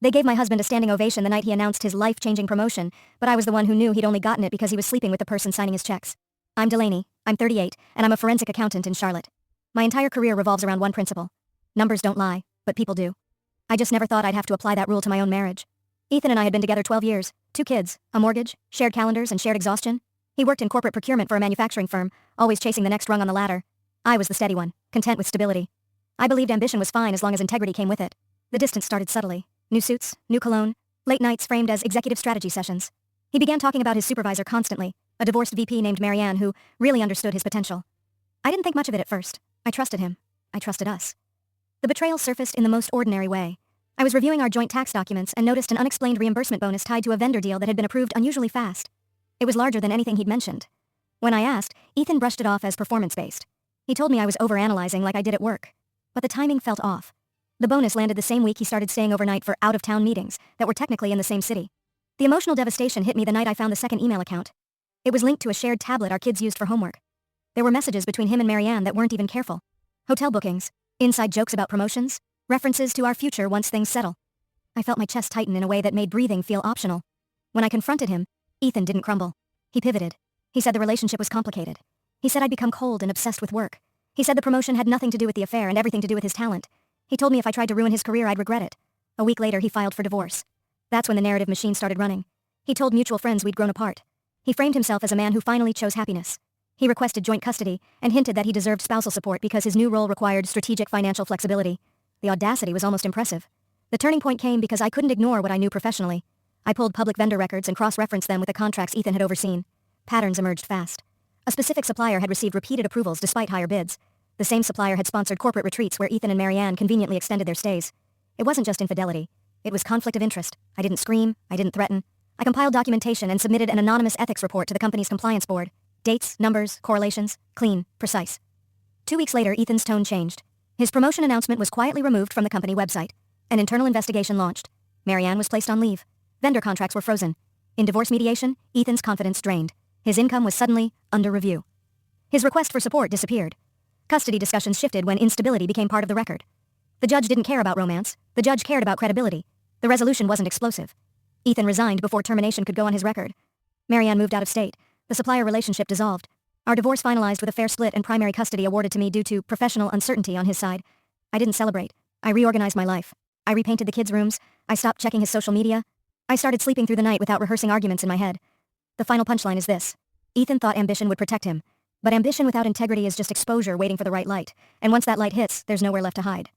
They gave my husband a standing ovation the night he announced his life-changing promotion, but I was the one who knew he'd only gotten it because he was sleeping with the person signing his checks. I'm Delaney, I'm 38, and I'm a forensic accountant in Charlotte. My entire career revolves around one principle. Numbers don't lie, but people do. I just never thought I'd have to apply that rule to my own marriage. Ethan and I had been together 12 years, 2 kids, a mortgage, shared calendars, and shared exhaustion. He worked in corporate procurement for a manufacturing firm, always chasing the next rung on the ladder. I was the steady one, content with stability. I believed ambition was fine as long as integrity came with it. The distance started subtly. New suits, new cologne, late nights framed as executive strategy sessions. He began talking about his supervisor constantly, a divorced VP named Marianne who really understood his potential. I didn't think much of it at first. I trusted him. I trusted us. The betrayal surfaced in the most ordinary way. I was reviewing our joint tax documents and noticed an unexplained reimbursement bonus tied to a vendor deal that had been approved unusually fast. It was larger than anything he'd mentioned. When I asked, Ethan brushed it off as performance-based. He told me I was overanalyzing like I did at work. But the timing felt off. The bonus landed the same week he started staying overnight for out-of-town meetings that were technically in the same city. The emotional devastation hit me the night I found the second email account. It was linked to a shared tablet our kids used for homework. There were messages between him and Marianne that weren't even careful. Hotel bookings, inside jokes about promotions, references to our future once things settle. I felt my chest tighten in a way that made breathing feel optional. When I confronted him, Ethan didn't crumble. He pivoted. He said the relationship was complicated. He said I'd become cold and obsessed with work. He said the promotion had nothing to do with the affair and everything to do with his talent. He told me if I tried to ruin his career I'd regret it. A week later he filed for divorce. That's when the narrative machine started running. He told mutual friends we'd grown apart. He framed himself as a man who finally chose happiness. He requested joint custody and hinted that he deserved spousal support because his new role required strategic financial flexibility. The audacity was almost impressive. The turning point came because I couldn't ignore what I knew professionally. I pulled public vendor records and cross-referenced them with the contracts Ethan had overseen. Patterns emerged fast. A specific supplier had received repeated approvals despite higher bids. The same supplier had sponsored corporate retreats where Ethan and Marianne conveniently extended their stays. It wasn't just infidelity. It was conflict of interest. I didn't scream. I didn't threaten. I compiled documentation and submitted an anonymous ethics report to the company's compliance board. Dates, numbers, correlations, clean, precise. 2 weeks later, Ethan's tone changed. His promotion announcement was quietly removed from the company website. An internal investigation launched. Marianne was placed on leave. Vendor contracts were frozen. In divorce mediation, Ethan's confidence drained. His income was suddenly under review. His request for support disappeared. Custody discussions shifted when instability became part of the record. The judge didn't care about romance. The judge cared about credibility. The resolution wasn't explosive. Ethan resigned before termination could go on his record. Marianne moved out of state. The supplier relationship dissolved. Our divorce finalized with a fair split and primary custody awarded to me due to professional uncertainty on his side. I didn't celebrate. I reorganized my life. I repainted the kids' rooms. I stopped checking his social media. I started sleeping through the night without rehearsing arguments in my head. The final punchline is this. Ethan thought ambition would protect him. But ambition without integrity is just exposure waiting for the right light. And once that light hits, there's nowhere left to hide.